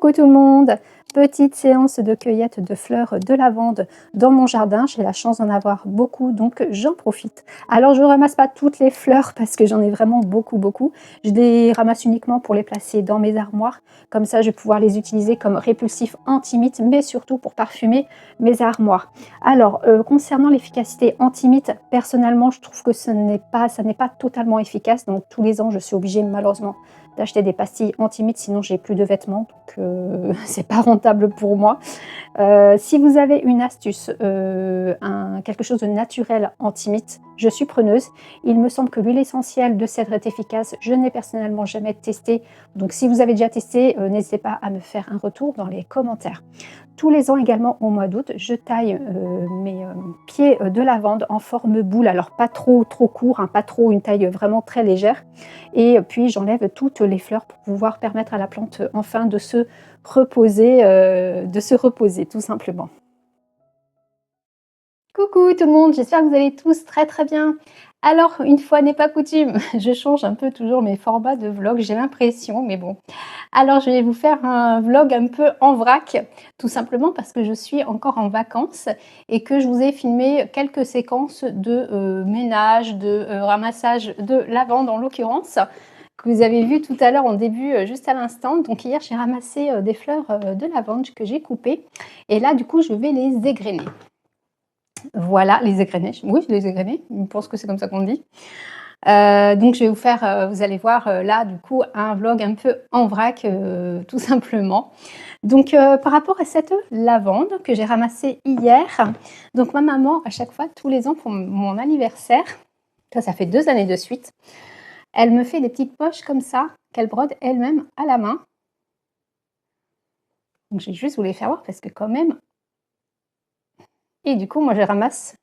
Coucou tout le monde! Petite séance de cueillette de fleurs de lavande dans mon jardin. J'ai la chance d'en avoir beaucoup, donc j'en profite. Alors je ne ramasse pas toutes les fleurs parce que j'en ai vraiment beaucoup. Je les ramasse uniquement pour les placer dans mes armoires. Comme ça, je vais pouvoir les utiliser comme répulsif anti-mite, mais surtout pour parfumer mes armoires. Alors, concernant l'efficacité anti-mite, personnellement, je trouve que ça n'est pas totalement efficace. Donc tous les ans, je suis obligée malheureusement d'acheter des pastilles anti-mite, sinon j'ai plus de vêtements, donc c'est pas rentable pour moi. Si vous avez une astuce, quelque chose de naturel anti-mite, je suis preneuse. Il me semble que l'huile essentielle de cèdre est efficace. Je n'ai personnellement jamais testé, donc si vous avez déjà testé, n'hésitez pas à me faire un retour dans les commentaires. Tous les ans également au mois d'août, je taille mes pieds de lavande en forme boule, alors pas trop court, hein, pas trop, une taille vraiment très légère. Et puis j'enlève toutes les fleurs pour pouvoir permettre à la plante enfin de se reposer tout simplement. Coucou tout le monde, j'espère que vous allez tous très bien. Alors, une fois n'est pas coutume, je change un peu toujours mes formats de vlog, j'ai l'impression, mais bon. Alors, je vais vous faire un vlog un peu en vrac, tout simplement parce que je suis encore en vacances et que je vous ai filmé quelques séquences de ménage, de ramassage de lavande en l'occurrence, que vous avez vu tout à l'heure en début, juste à l'instant. Donc hier, j'ai ramassé des fleurs de lavande que j'ai coupées et là, du coup, je vais les égrener. Voilà, les égrener. Oui, les égrener, je pense que c'est comme ça qu'on dit. Donc je vais vous faire, vous allez voir là du coup un vlog un peu en vrac tout simplement. Donc par rapport à cette lavande que j'ai ramassée hier, donc ma maman à chaque fois, tous les ans pour mon anniversaire, ça fait 2 années de suite, elle me fait des petites poches comme ça qu'elle brode elle-même à la main. Donc je vais juste vous les faire voir parce que quand même. Et du coup moi je ramasse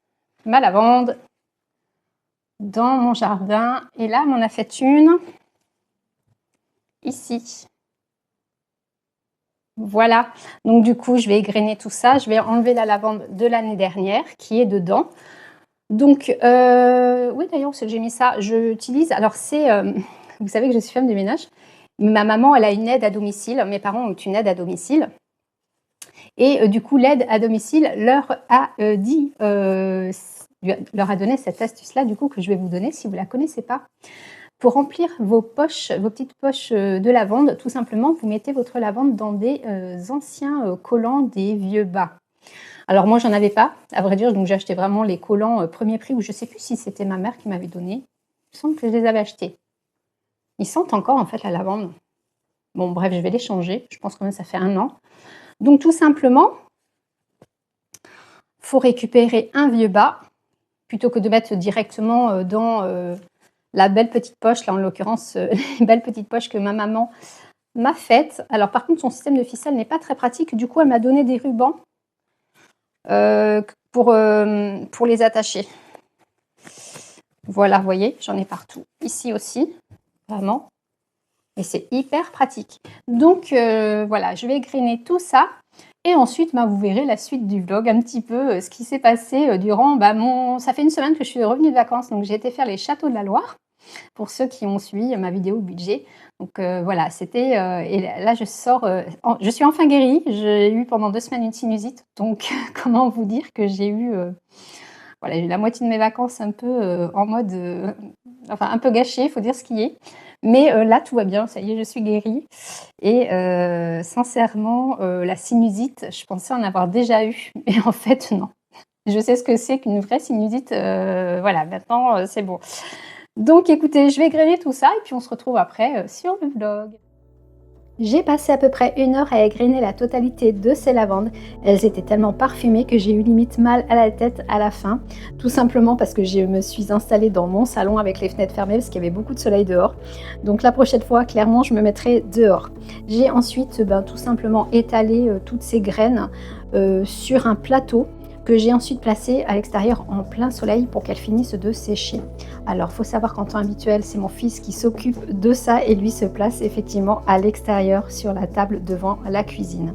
ma lavande dans mon jardin et là, elle m'en a fait une ici. Voilà, donc du coup, je vais égrener tout ça. Je vais enlever la lavande de l'année dernière qui est dedans. Donc, oui, d'ailleurs, c'est que j'ai mis ça. J'utilise, alors c'est, vous savez que je suis femme de ménage. Ma maman, elle a une aide à domicile. Mes parents ont une aide à domicile. Et du coup, l'aide à domicile leur a leur a donné cette astuce-là, du coup, que je vais vous donner si vous ne la connaissez pas. Pour remplir vos poches, vos petites poches de lavande, tout simplement, vous mettez votre lavande dans des anciens collants des vieux bas. Alors moi, j'en avais pas, à vrai dire, donc j'ai acheté vraiment les collants premier prix, ou je sais plus si c'était ma mère qui m'avait donné. Il me semble que je les avais achetés. Ils sentent encore en fait la lavande. Bon, bref, je vais les changer. Je pense quand même que ça fait 1 an. Donc tout simplement, il faut récupérer un vieux bas, plutôt que de mettre directement dans la belle petite poche, là en l'occurrence, les belles petites poches que ma maman m'a faites. Alors par contre, son système de ficelle n'est pas très pratique. Du coup, elle m'a donné des rubans pour les attacher. Voilà, vous voyez, j'en ai partout. Ici aussi, vraiment. Et c'est hyper pratique. Donc voilà, je vais égrener tout ça. Et ensuite, vous verrez la suite du vlog, un petit peu ce qui s'est passé durant ça fait 1 semaine que je suis revenue de vacances. Donc j'ai été faire les châteaux de la Loire, pour ceux qui ont suivi ma vidéo budget. Donc voilà, c'était et là je sors, je suis enfin guérie. J'ai eu pendant 2 semaines une sinusite, donc comment vous dire que j'ai eu voilà, la moitié de mes vacances un peu en mode enfin un peu gâchée, il faut dire ce qui est. Mais là tout va bien, ça y est, je suis guérie. Et sincèrement, la sinusite, je pensais en avoir déjà eu, mais en fait non. Je sais ce que c'est qu'une vraie sinusite, voilà, maintenant c'est bon. Donc écoutez, je vais égrener tout ça et puis on se retrouve après sur le vlog. J'ai passé à peu près 1 heure à égrener la totalité de ces lavandes. Elles étaient tellement parfumées que j'ai eu limite mal à la tête à la fin. Tout simplement parce que je me suis installée dans mon salon avec les fenêtres fermées parce qu'il y avait beaucoup de soleil dehors. Donc la prochaine fois, clairement, je me mettrai dehors. J'ai ensuite tout simplement étalé toutes ces graines sur un plateau que j'ai ensuite placé à l'extérieur en plein soleil pour qu'elles finissent de sécher. Alors, il faut savoir qu'en temps habituel, c'est mon fils qui s'occupe de ça et lui se place effectivement à l'extérieur sur la table devant la cuisine.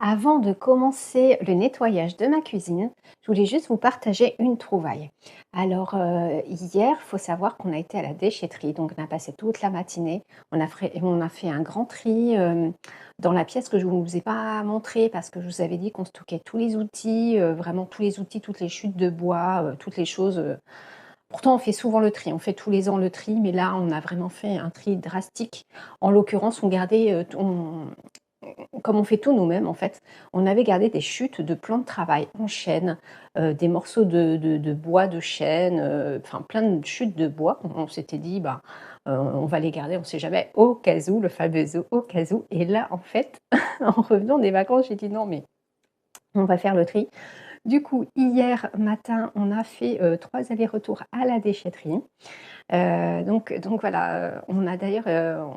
Avant de commencer le nettoyage de ma cuisine, je voulais juste vous partager une trouvaille. Alors, hier, il faut savoir qu'on a été à la déchetterie, donc on a passé toute la matinée. On a fait un grand tri, dans la pièce que je ne vous ai pas montrée parce que je vous avais dit qu'on stockait tous les outils, vraiment tous les outils, toutes les chutes de bois, toutes les choses, pourtant on fait souvent le tri, on fait tous les ans le tri, mais là, on a vraiment fait un tri drastique. En l'occurrence, on gardait, comme on fait tout nous-mêmes en fait, on avait gardé des chutes de plans de travail en chêne, des morceaux de bois de chêne, enfin plein de chutes de bois. On s'était dit: «Bah, on va les garder, on ne sait jamais, au cas où», le fameux au cas où. Et là en fait, en revenant des vacances, j'ai dit: «Non mais on va faire le tri». Du coup, hier matin, on a fait, 3 allers-retours à la déchetterie. Donc voilà, on a d'ailleurs,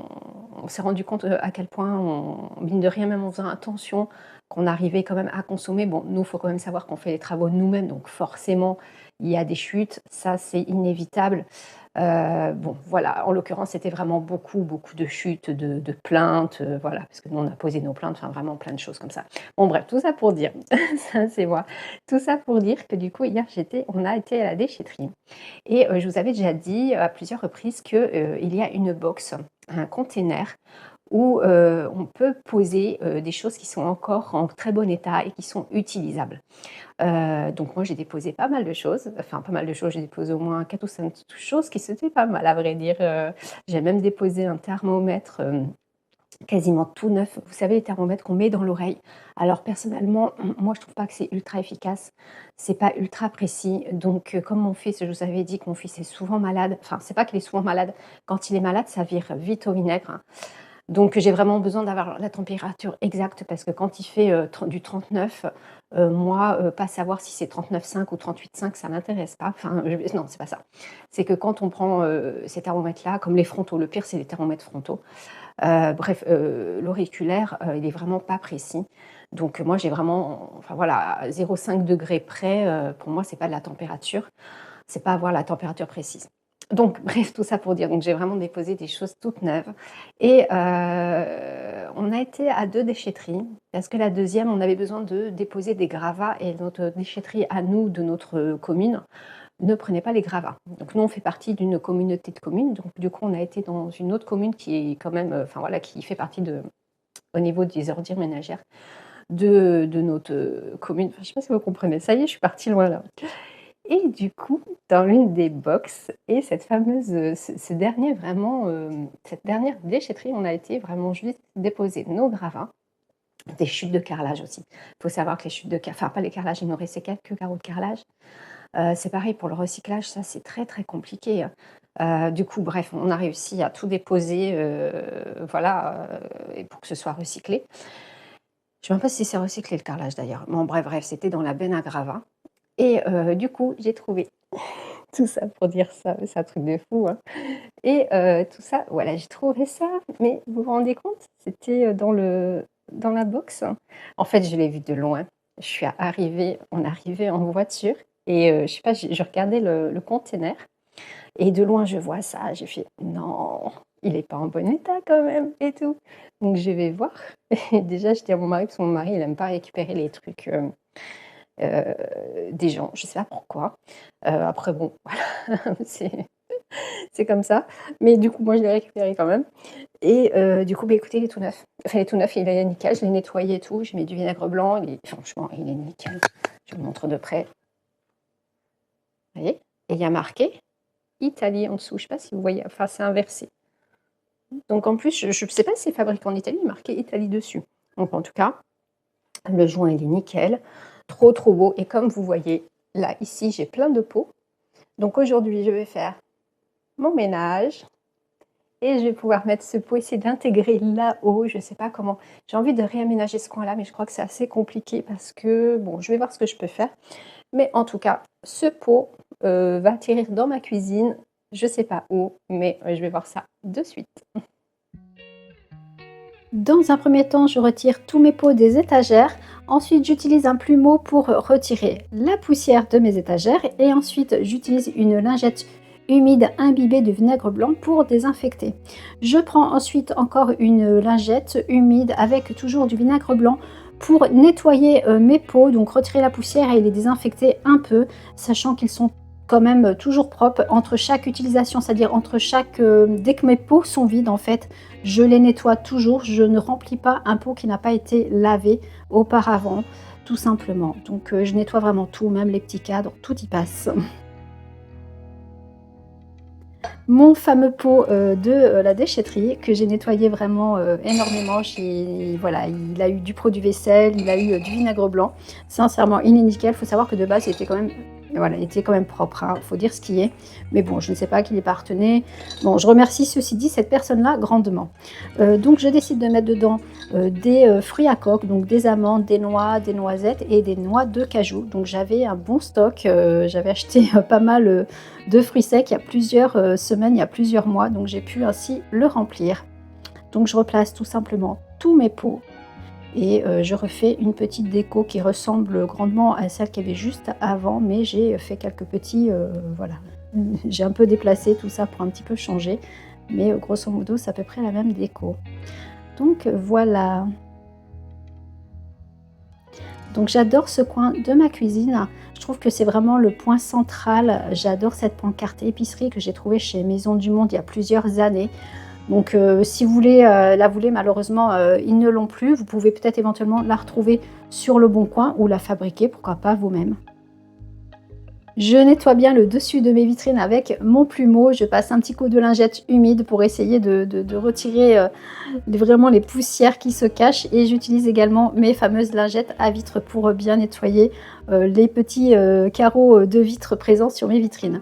on s'est rendu compte, à quel point mine de rien, même en faisant attention, qu'on arrivait quand même à consommer. Bon, nous, il faut quand même savoir qu'on fait les travaux nous-mêmes, donc forcément, il y a des chutes, ça c'est inévitable. Bon, voilà, en l'occurrence, c'était vraiment beaucoup, beaucoup de chutes, de plaintes, voilà, parce que nous, on a posé nos plaintes, enfin vraiment plein de choses comme ça. Bon bref, tout ça pour dire, ça c'est moi, tout ça pour dire que du coup, hier, on a été à la déchetterie. Et je vous avais déjà dit à plusieurs reprises que, il y a une box, un container où, on peut poser, des choses qui sont encore en très bon état et qui sont utilisables. Donc moi j'ai déposé pas mal de choses, enfin pas mal de choses, j'ai déposé au moins 4 ou 5 choses qui c'était pas mal à vrai dire, j'ai même déposé un thermomètre, quasiment tout neuf. Vous savez les thermomètres qu'on met dans l'oreille? Alors personnellement, moi je trouve pas que c'est ultra efficace, c'est pas ultra précis, donc comme mon fils, je vous avais dit que mon fils est souvent malade, enfin c'est pas qu'il est souvent malade, quand il est malade ça vire vite au vinaigre, hein. Donc j'ai vraiment besoin d'avoir la température exacte parce que quand il fait, du 39, moi, pas savoir si c'est 39,5 ou 38,5 ça m'intéresse pas. Enfin, non, c'est pas ça. C'est que quand on prend, ces thermomètres-là, comme les frontaux, le pire c'est les thermomètres frontaux. Bref, l'auriculaire, il est vraiment pas précis. Donc moi j'ai vraiment enfin voilà, à 0,5 degrés près, pour moi c'est pas de la température, c'est pas avoir la température précise. Donc bref, tout ça pour dire, donc j'ai vraiment déposé des choses toutes neuves et on a été à 2 déchetteries parce que la deuxième, on avait besoin de déposer des gravats et notre déchetterie à nous, de notre commune, ne prenait pas les gravats. Donc nous, on fait partie d'une communauté de communes, donc du coup, on a été dans une autre commune qui est quand même, enfin voilà, qui fait partie de au niveau des ordures ménagères de notre, commune. Enfin, je ne sais pas si vous comprenez. Ça y est, je suis partie loin là. Et du coup, dans l'une des box et cette fameuse, ce dernier vraiment, cette dernière déchetterie, on a été vraiment juste déposer nos gravats, des chutes de carrelage aussi. Il faut savoir que les chutes de enfin pas les carrelages, il nous restait quelques carreaux de carrelage. C'est pareil pour le recyclage, ça c'est très, très compliqué. Du coup, bref, on a réussi à tout déposer, voilà, et pour que ce soit recyclé. Je ne sais même pas si c'est recyclé le carrelage d'ailleurs. Bon bref, c'était dans la benne à gravats et du coup, j'ai trouvé tout ça pour dire ça, c'est un truc de fou, hein. Et tout ça, voilà, j'ai trouvé ça, mais vous vous rendez compte? C'était, dans la box. En fait, je l'ai vu de loin. On est arrivés en voiture et je sais pas, je regardais le container et de loin, je vois ça, j'ai fait: «Non, il est pas en bon état quand même et tout». Donc je vais voir et déjà, je dis à mon mari parce que mon mari, il aime pas récupérer les trucs, des gens, je sais pas pourquoi. Après bon, voilà, c'est comme ça. Mais du coup, moi, je l'ai récupéré quand même. Et du coup, bah, écoutez, il est tout neuf. Enfin, il est tout neuf, il est nickel, je l'ai nettoyé et tout, j'ai mis du vinaigre blanc, franchement, il est nickel. Je vous montre de près. Vous voyez? Et il y a marqué Italie en dessous. Je sais pas si vous voyez, enfin, c'est inversé. Donc en plus, je sais pas si c'est fabriqué en Italie, il est marqué Italie dessus. Donc en tout cas, le joint, il est nickel. Trop, trop beau. Et comme vous voyez, là, ici, j'ai plein de pots. Donc aujourd'hui, je vais faire mon ménage. Et je vais pouvoir mettre ce pot, essayer d'intégrer là-haut, je ne sais pas comment. J'ai envie de réaménager ce coin-là, mais je crois que c'est assez compliqué parce que, bon, je vais voir ce que je peux faire. Mais en tout cas, ce pot va atterrir dans ma cuisine, je ne sais pas où, mais je vais voir ça de suite. Dans un premier temps, je retire tous mes pots des étagères. Ensuite, j'utilise un plumeau pour retirer la poussière de mes étagères. Et ensuite, j'utilise une lingette humide imbibée de vinaigre blanc pour désinfecter. Je prends ensuite encore une lingette humide avec toujours du vinaigre blanc pour nettoyer mes pots, donc retirer la poussière et les désinfecter un peu, sachant qu'ils sont quand même toujours propres entre chaque utilisation, c'est-à-dire entre chaque dès que mes pots sont vides en fait, je les nettoie toujours, je ne remplis pas un pot qui n'a pas été lavé auparavant, tout simplement. Donc je nettoie vraiment tout, même les petits cadres, tout y passe. Mon fameux pot de la déchetterie que j'ai nettoyé vraiment énormément. Voilà, il a eu du produit vaisselle, il a eu du vinaigre blanc. Sincèrement, il est nickel. Il faut savoir que de base, il était quand même, voilà, il était quand même propre. Il faut dire ce qui est. Mais bon, je ne sais pas à qui il appartenait. Bon, je remercie ceci dit cette personne-là grandement. Donc, je décide de mettre dedans des fruits à coque, donc des amandes, des noix, des noisettes et des noix de cajou. Donc, j'avais un bon stock. J'avais acheté pas mal de fruits secs il y a plusieurs semaines, il y a plusieurs mois, donc j'ai pu ainsi le remplir. Donc je replace tout simplement tous mes pots et je refais une petite déco qui ressemble grandement à celle qu'il y avait juste avant, mais j'ai fait quelques petits, voilà, j'ai un peu déplacé tout ça pour un petit peu changer, mais grosso modo c'est à peu près la même déco. Donc voilà. Donc j'adore ce coin de ma cuisine. Je trouve que c'est vraiment le point central. J'adore cette pancarte épicerie que j'ai trouvée chez Maison du Monde il y a plusieurs années. Donc si vous voulez, la voulez, malheureusement, ils ne l'ont plus. Vous pouvez peut-être éventuellement la retrouver sur le Bon Coin ou la fabriquer, pourquoi pas vous-même. Je nettoie bien le dessus de mes vitrines avec mon plumeau. Je passe un petit coup de lingette humide pour essayer de retirer vraiment les poussières qui se cachent. Et j'utilise également mes fameuses lingettes à vitre pour bien nettoyer les petits carreaux de vitre présents sur mes vitrines.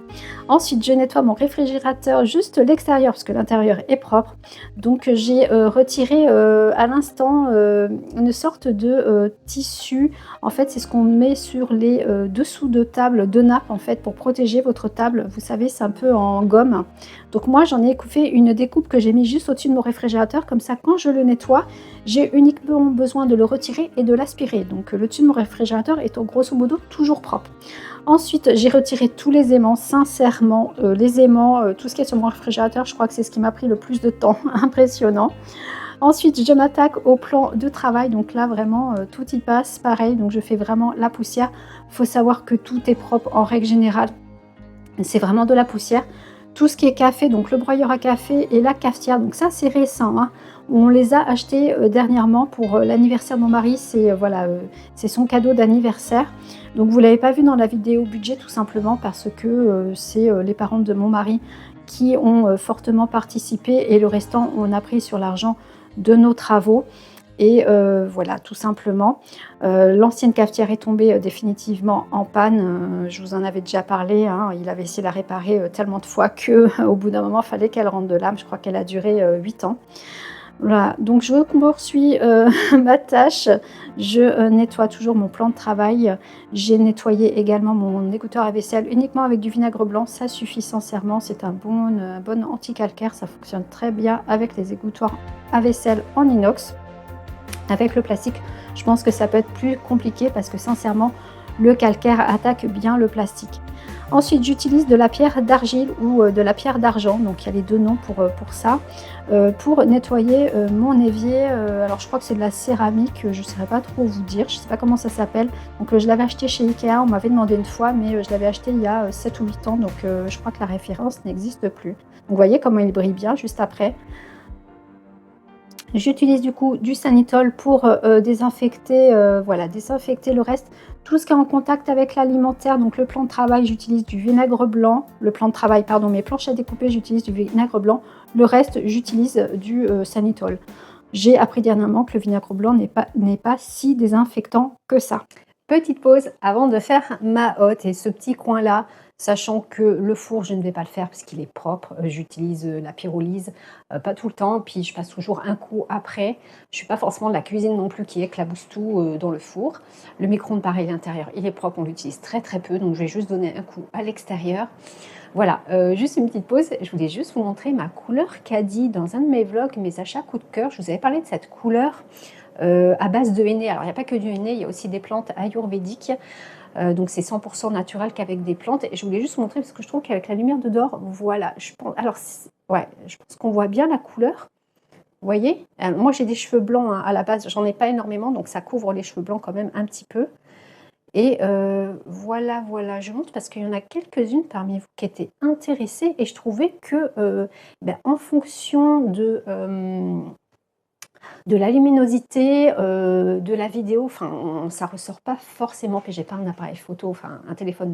Ensuite, je nettoie mon réfrigérateur, juste l'extérieur parce que l'intérieur est propre. Donc j'ai retiré à l'instant une sorte de tissu. En fait, c'est ce qu'on met sur les dessous de table de nappe en fait pour protéger votre table. Vous savez, c'est un peu en gomme. Donc moi, j'en ai fait une découpe que j'ai mis juste au-dessus de mon réfrigérateur. Comme ça, quand je le nettoie, j'ai uniquement besoin de le retirer et de l'aspirer. Donc le dessus de mon réfrigérateur est grosso modo toujours propre. Ensuite, j'ai retiré tous les aimants, sincèrement, les aimants, tout ce qui est sur mon réfrigérateur, je crois que c'est ce qui m'a pris le plus de temps, impressionnant. Ensuite, je m'attaque au plan de travail, donc là vraiment tout y passe, pareil, donc je fais vraiment la poussière. Il faut savoir que tout est propre en règle générale, c'est vraiment de la poussière. Tout ce qui est café, donc le broyeur à café et la cafetière, donc ça c'est récent, hein. On les a achetés dernièrement pour l'anniversaire de mon mari, c'est voilà, c'est son cadeau d'anniversaire. Donc vous ne l'avez pas vu dans la vidéo budget tout simplement parce que c'est les parents de mon mari qui ont fortement participé et le restant on a pris sur l'argent de nos travaux. Et voilà, tout simplement. L'ancienne cafetière est tombée définitivement en panne. Je vous en avais déjà parlé, hein. Il avait essayé de la réparer tellement de fois qu'au bout d'un moment, il fallait qu'elle rentre de l'âme. Je crois qu'elle a duré 8 ans. Voilà, donc je poursuis ma tâche. Je nettoie toujours mon plan de travail. J'ai nettoyé également mon égoutteur à vaisselle uniquement avec du vinaigre blanc. Ça suffit sincèrement. C'est un bon anti-calcaire. Ça fonctionne très bien avec les égouttoirs à vaisselle en inox. Avec le plastique, je pense que ça peut être plus compliqué parce que sincèrement, le calcaire attaque bien le plastique. Ensuite, j'utilise de la pierre d'argile ou de la pierre d'argent, donc il y a les deux noms pour ça, pour nettoyer mon évier. Alors je crois que c'est de la céramique, je ne saurais pas trop vous dire, je ne sais pas comment ça s'appelle. Donc je l'avais acheté chez Ikea, on m'avait demandé une fois, mais je l'avais acheté il y a 7 ou 8 ans, donc je crois que la référence n'existe plus. Donc vous voyez comment il brille bien juste après. J'utilise du coup du Sanitol pour désinfecter, voilà, désinfecter le reste. Tout ce qui est en contact avec l'alimentaire, donc le plan de travail, j'utilise du vinaigre blanc. Le plan de travail, pardon, mes planches à découper, j'utilise du vinaigre blanc. Le reste, j'utilise du Sanitol. J'ai appris dernièrement que le vinaigre blanc n'est pas si désinfectant que ça. Petite pause avant de faire ma hotte et ce petit coin-là, sachant que le four, je ne vais pas le faire parce qu'il est propre. J'utilise la pyrolyse, pas tout le temps, puis je passe toujours un coup après. Je ne suis pas forcément de la cuisine non plus qui éclabousse tout dans le four. Le micro-ondes, pareil, l'intérieur, il est propre, on l'utilise très très peu, donc je vais juste donner un coup à l'extérieur. Voilà, juste une petite pause. Je voulais juste vous montrer ma couleur caddie dans un de mes vlogs, mes achats coup de cœur. Je vous avais parlé de cette couleur à base de henné. Alors, il n'y a pas que du henné, il y a aussi des plantes ayurvédiques. Donc, c'est 100% naturel qu'avec des plantes. Et je voulais juste vous montrer parce que je trouve qu'avec la lumière de dehors, voilà. Je pense, alors, ouais, je pense qu'on voit bien la couleur. Vous voyez? Moi j'ai des cheveux blancs, hein, à la base, j'en ai pas énormément, donc ça couvre les cheveux blancs quand même un petit peu. Et voilà, voilà, je montre parce qu'il y en a quelques-unes parmi vous qui étaient intéressées et je trouvais que, en fonction de la luminosité, de la vidéo, enfin, ça ressort pas forcément, puis j'ai pas un appareil photo, enfin un téléphone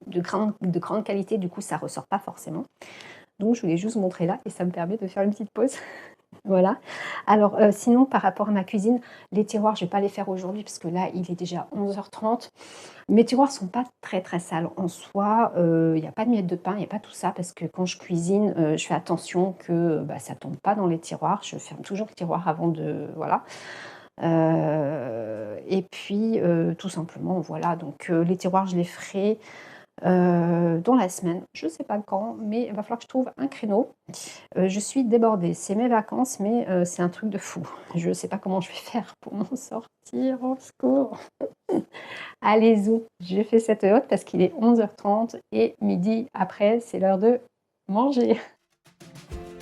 de grande qualité, du coup ça ressort pas forcément. Donc je voulais juste vous montrer là et ça me permet de faire une petite pause. Voilà. Alors, sinon par rapport à ma cuisine, les tiroirs, je vais pas les faire aujourd'hui parce que là, il est déjà 11h30. Mes tiroirs sont pas très, très sales en soi, il y a pas de miettes de pain, il y a pas tout ça parce que quand je cuisine, je fais attention que, ça tombe pas dans les tiroirs. Je ferme toujours le tiroir avant de voilà. Et puis, tout simplement, voilà, donc les tiroirs, je les ferai dans la semaine. Je ne sais pas quand, mais il va falloir que je trouve un créneau. Je suis débordée, c'est mes vacances, mais c'est un truc de fou. Je ne sais pas comment je vais faire pour m'en sortir, au secours. Allez, zou, je fais cette haute parce qu'il est 11h30 et midi après, c'est l'heure de manger.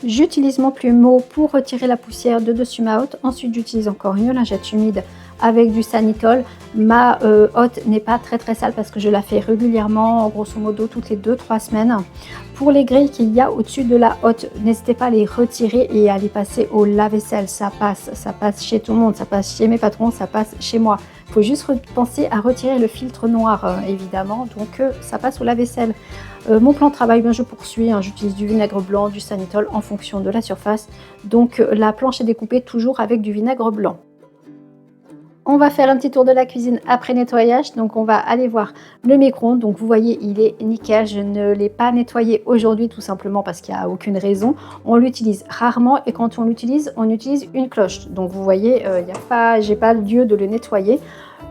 J'utilise mon plumeau pour retirer la poussière de dessus ma hotte. Ensuite, j'utilise encore une lingette humide avec du Sanitol. Ma hotte n'est pas très très sale parce que je la fais régulièrement, grosso modo toutes les 2-3 semaines. Pour les grilles qu'il y a au-dessus de la hotte, n'hésitez pas à les retirer et à les passer au lave-vaisselle. Ça passe chez tout le monde, ça passe chez mes patrons, ça passe chez moi. Il faut juste penser à retirer le filtre noir, évidemment, donc ça passe au lave-vaisselle. Mon plan de travail, je poursuis, hein, j'utilise du vinaigre blanc, du Sanitol en fonction de la surface. Donc la planche est découpée toujours avec du vinaigre blanc. On va faire un petit tour de la cuisine après nettoyage. Donc on va aller voir le micro-ondes. Donc vous voyez, il est nickel. Je ne l'ai pas nettoyé aujourd'hui tout simplement parce qu'il n'y a aucune raison. On l'utilise rarement et quand on l'utilise, on utilise une cloche. Donc vous voyez, j'ai pas lieu de le nettoyer.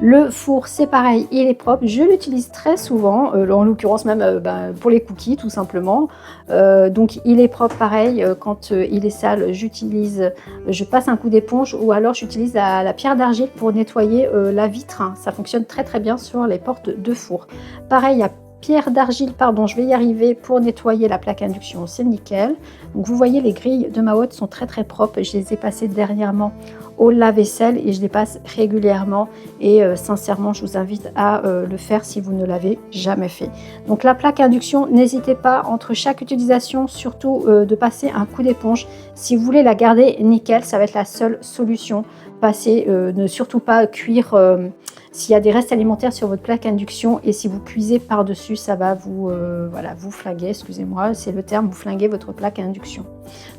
Le four, c'est pareil, il est propre. Je l'utilise très souvent, en l'occurrence même pour les cookies tout simplement. Donc il est propre pareil. Quand il est sale, je passe un coup d'éponge ou alors j'utilise la pierre d'argile pour nettoyer la vitre. Ça fonctionne très très bien sur les portes de four. Pareil, pierre d'argile, pardon, je vais y arriver pour nettoyer la plaque induction, c'est nickel. Donc vous voyez, les grilles de ma hotte sont très très propres. Je les ai passées dernièrement au lave-vaisselle et je les passe régulièrement et sincèrement, je vous invite à le faire si vous ne l'avez jamais fait. Donc la plaque induction, n'hésitez pas entre chaque utilisation, surtout de passer un coup d'éponge. Si vous voulez la garder nickel, ça va être la seule solution. Ne surtout pas cuire s'il y a des restes alimentaires sur votre plaque induction et si vous cuisez par-dessus, ça va vous flinguer, excusez-moi, c'est le terme, vous flinguez votre plaque à induction.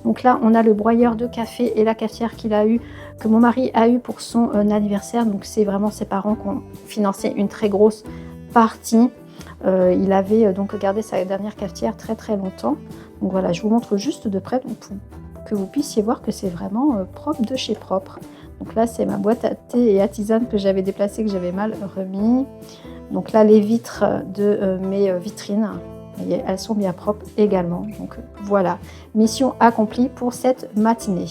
Donc là, on a le broyeur de café et la cafetière que mon mari a eu pour son anniversaire. Donc c'est vraiment ses parents qui ont financé une très grosse partie. Il avait donc gardé sa dernière cafetière très très longtemps. Donc voilà, je vous montre juste de près pour que vous puissiez voir que c'est vraiment propre de chez propre. Donc là, c'est ma boîte à thé et à tisane que j'avais déplacée, que j'avais mal remis. Donc là, les vitres de mes vitrines, voyez, elles sont bien propres également. Donc voilà, mission accomplie pour cette matinée.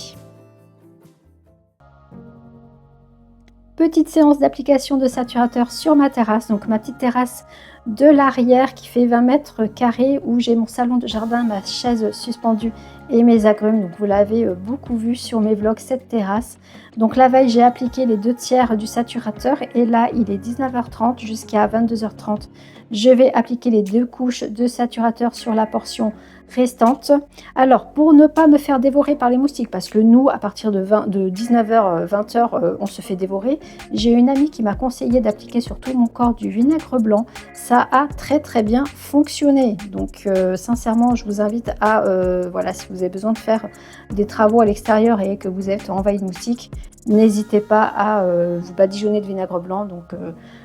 Petite séance d'application de saturateur sur ma terrasse, donc ma petite terrasse de l'arrière qui fait 20 mètres carrés où j'ai mon salon de jardin, ma chaise suspendue et mes agrumes. Donc vous l'avez beaucoup vu sur mes vlogs, cette terrasse. Donc la veille, j'ai appliqué les 2/3 du saturateur et là il est 19h30 jusqu'à 22h30. Je vais appliquer les 2 couches de saturateur sur la portion restante. Alors pour ne pas me faire dévorer par les moustiques, parce que nous à partir de 19h 20h on se fait dévorer, j'ai une amie qui m'a conseillé d'appliquer sur tout mon corps du vinaigre blanc. Ça a très très bien fonctionné. Donc sincèrement, je vous invite à voilà, si vous avez besoin de faire des travaux à l'extérieur et que vous êtes envahi de moustiques, n'hésitez pas à vous badigeonner de vinaigre blanc. Donc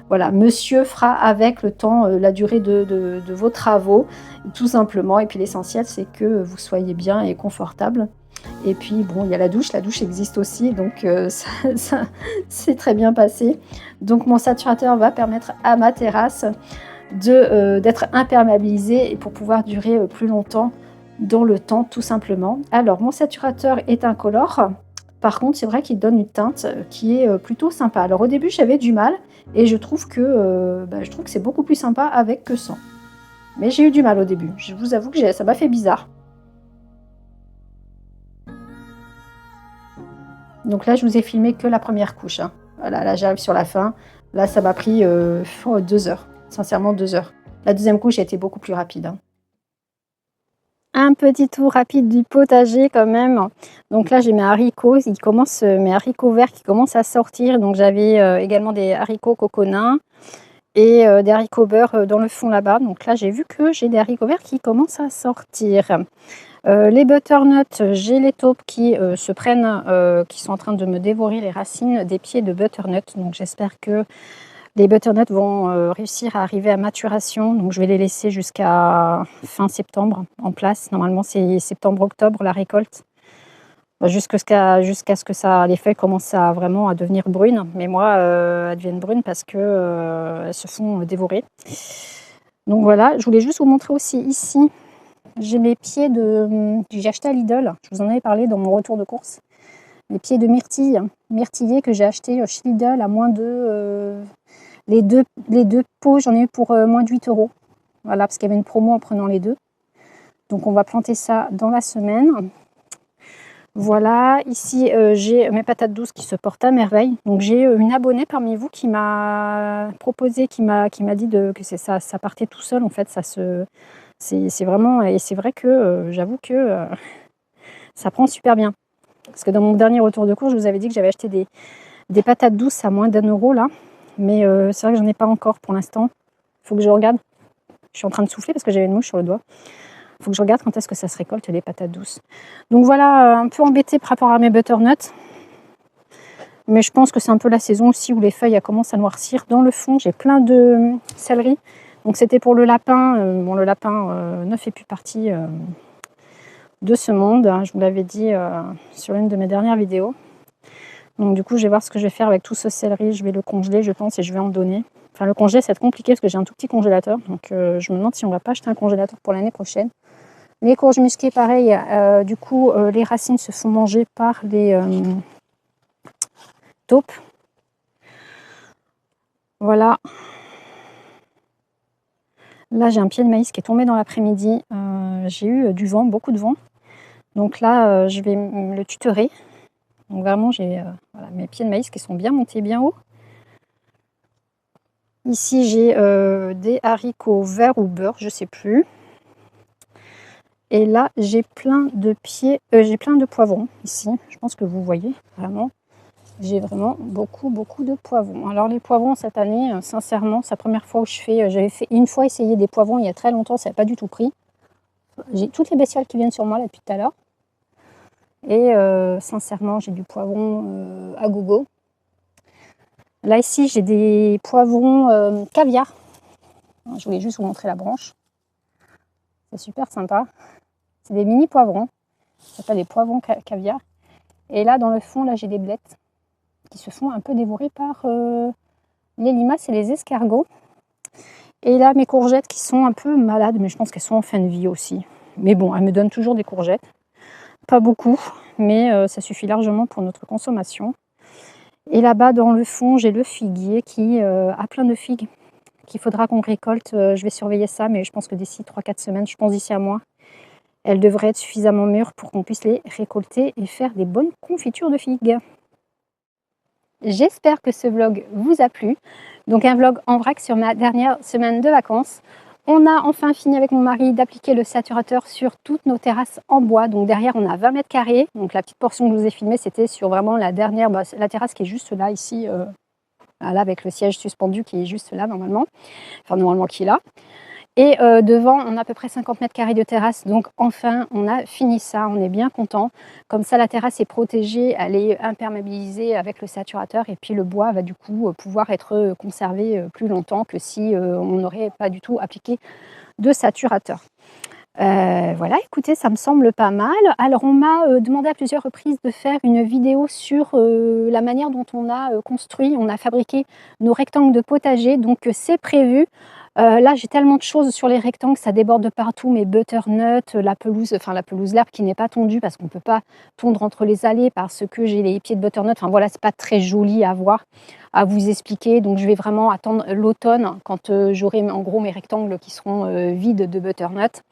voilà, monsieur fera avec le temps, la durée de vos travaux, tout simplement. Et puis l'essentiel, c'est que vous soyez bien et confortable. Et puis bon, il y a la douche existe aussi, donc ça c'est très bien passé. Donc mon saturateur va permettre à ma terrasse d'être imperméabilisée et pour pouvoir durer plus longtemps dans le temps, tout simplement. Alors mon saturateur est incolore. Par contre, c'est vrai qu'il donne une teinte qui est plutôt sympa. Alors au début, j'avais du mal et je trouve que c'est beaucoup plus sympa avec que sans. Mais j'ai eu du mal au début. Je vous avoue que ça m'a fait bizarre. Donc là, je vous ai filmé que la première couche, hein. Voilà, là, j'arrive sur la fin. Là, ça m'a pris 2 heures, sincèrement 2 heures. La deuxième couche a été beaucoup plus rapide, hein. Un petit tour rapide du potager quand même. Donc là, j'ai mes haricots, mes haricots verts qui commencent à sortir. Donc j'avais également des haricots coconins et des haricots beurre dans le fond là-bas. Donc là, j'ai vu que j'ai des haricots verts qui commencent à sortir. Les butternuts, j'ai les taupes qui se prennent, qui sont en train de me dévorer les racines des pieds de butternut. Donc j'espère que les butternuts vont réussir à arriver à maturation. Donc je vais les laisser jusqu'à fin septembre en place. Normalement c'est septembre-octobre la récolte. Jusqu'à ce que les feuilles commencent à vraiment à devenir brunes. Mais moi, elles deviennent brunes parce que elles se font dévorer. Donc voilà, je voulais juste vous montrer aussi ici. J'ai mes pieds j'ai acheté à Lidl, je vous en avais parlé dans mon retour de course. Les pieds de myrtillés que j'ai acheté chez Lidl à moins de... les deux pots, j'en ai eu pour moins de 8 €. Voilà, parce qu'il y avait une promo en prenant les deux. Donc on va planter ça dans la semaine. Voilà, ici j'ai mes patates douces qui se portent à merveille. Donc j'ai une abonnée parmi vous qui m'a proposé, qui m'a dit que ça partait tout seul en fait, c'est vraiment, et c'est vrai que j'avoue que ça prend super bien. Parce que dans mon dernier retour de course, je vous avais dit que j'avais acheté des patates douces à moins d'1 € là. Mais c'est vrai que j'en ai pas encore pour l'instant. Il faut que je regarde. Je suis en train de souffler parce que j'avais une mouche sur le doigt. Il faut que je regarde quand est-ce que ça se récolte les patates douces. Donc voilà, un peu embêtée par rapport à mes butternuts. Mais je pense que c'est un peu la saison aussi où les feuilles commencent à noircir. Dans le fond, j'ai plein de céleri. Donc c'était pour le lapin. Bon, le lapin ne fait plus partie de ce monde. Je vous l'avais dit sur une de mes dernières vidéos. Donc du coup, je vais voir ce que je vais faire avec tout ce céleri. Je vais le congeler, je pense, et je vais en donner. Enfin, le congeler, ça va être compliqué parce que j'ai un tout petit congélateur. Donc je me demande si on ne va pas acheter un congélateur pour l'année prochaine. Les courges musquées, pareil. Du coup, les racines se font manger par les taupes. Voilà. Là, j'ai un pied de maïs qui est tombé dans l'après-midi. J'ai eu du vent, beaucoup de vent. Donc là, je vais le tutorer. Donc vraiment, j'ai voilà, mes pieds de maïs qui sont bien montés, bien haut. Ici, j'ai des haricots verts ou beurre, je ne sais plus. Et là, j'ai plein de poivrons ici. Je pense que vous voyez vraiment. J'ai vraiment beaucoup de poivrons. Alors les poivrons cette année, sincèrement, c'est la première fois où j'avais fait une fois essayer des poivrons il y a très longtemps, ça n'a pas du tout pris. J'ai toutes les bestioles qui viennent sur moi là depuis tout à l'heure. Et sincèrement, j'ai du poivron à gogo. Là ici, j'ai des poivrons caviar. Je voulais juste vous montrer la branche. C'est super sympa. C'est des mini poivrons. Ça s'appelle des poivrons caviar. Et là, dans le fond, là, j'ai des blettes qui se font un peu dévorer par les limaces et les escargots. Et là, mes courgettes qui sont un peu malades, mais je pense qu'elles sont en fin de vie aussi. Mais bon, elles me donnent toujours des courgettes. Pas beaucoup, mais ça suffit largement pour notre consommation. Et là-bas, dans le fond, j'ai le figuier qui a plein de figues qu'il faudra qu'on récolte. Je vais surveiller ça, mais je pense que d'ici 3-4 semaines, je pense d'ici à moi, elles devraient être suffisamment mûres pour qu'on puisse les récolter et faire des bonnes confitures de figues. J'espère que ce vlog vous a plu. Donc un vlog en vrac sur ma dernière semaine de vacances. On a enfin fini avec mon mari d'appliquer le saturateur sur toutes nos terrasses en bois. Donc derrière, on a 20 mètres carrés. Donc la petite portion que je vous ai filmée, c'était sur vraiment la dernière, la terrasse qui est juste là, ici, là, avec le siège suspendu qui est juste là normalement. Enfin, normalement qui est là. Et devant, on a à peu près 50 mètres carrés de terrasse. Donc enfin, on a fini ça. On est bien content. Comme ça, la terrasse est protégée. Elle est imperméabilisée avec le saturateur. Et puis le bois va du coup pouvoir être conservé plus longtemps que si on n'aurait pas du tout appliqué de saturateur. Voilà, écoutez, ça me semble pas mal. Alors, on m'a demandé à plusieurs reprises de faire une vidéo sur la manière dont on a on a fabriqué nos rectangles de potager. Donc, c'est prévu. Là, j'ai tellement de choses sur les rectangles, ça déborde de partout, mes butternuts, la pelouse, l'herbe qui n'est pas tondue parce qu'on ne peut pas tondre entre les allées parce que j'ai les pieds de butternut. Enfin voilà, c'est pas très joli à voir, à vous expliquer. Donc je vais vraiment attendre l'automne quand j'aurai en gros mes rectangles qui seront vides de butternut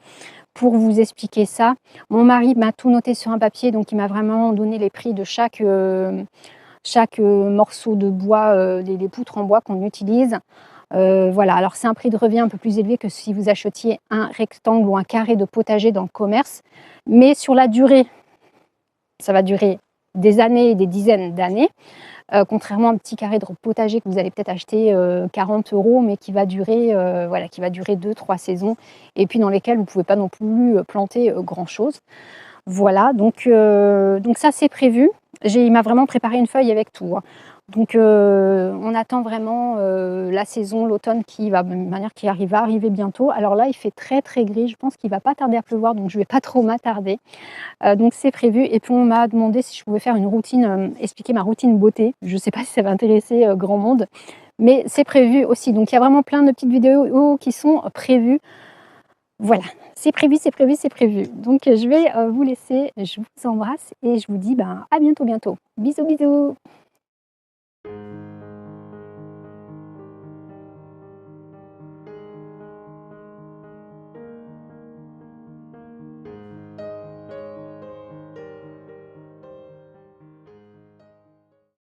pour vous expliquer ça. Mon mari m'a tout noté sur un papier, donc il m'a vraiment donné les prix de chaque morceau de bois, des poutres en bois qu'on utilise. Voilà, alors c'est un prix de revient un peu plus élevé que si vous achetiez un rectangle ou un carré de potager dans le commerce. Mais sur la durée, ça va durer des années et des dizaines d'années. Contrairement à un petit carré de potager que vous allez peut-être acheter 40 €, mais qui va durer, voilà, qui va durer 2-3 saisons et puis dans lesquelles vous ne pouvez pas non plus planter grand-chose. Voilà, donc ça c'est prévu. Il m'a vraiment préparé une feuille avec tout, hein. Donc on attend vraiment la saison, l'automne qui va, de manière qui va arriver bientôt. Alors là, il fait très, très gris. Je pense qu'il va pas tarder à pleuvoir, donc je vais pas trop m'attarder. Donc c'est prévu et puis on m'a demandé si je pouvais faire une routine, expliquer ma routine beauté. Je ne sais pas si ça va intéresser grand monde, mais c'est prévu aussi. Donc il y a vraiment plein de petites vidéos qui sont prévues. Voilà, c'est prévu, c'est prévu, c'est prévu. Donc je vais vous laisser. Je vous embrasse et je vous dis, ben, à bientôt, bientôt. Bisous, bisous.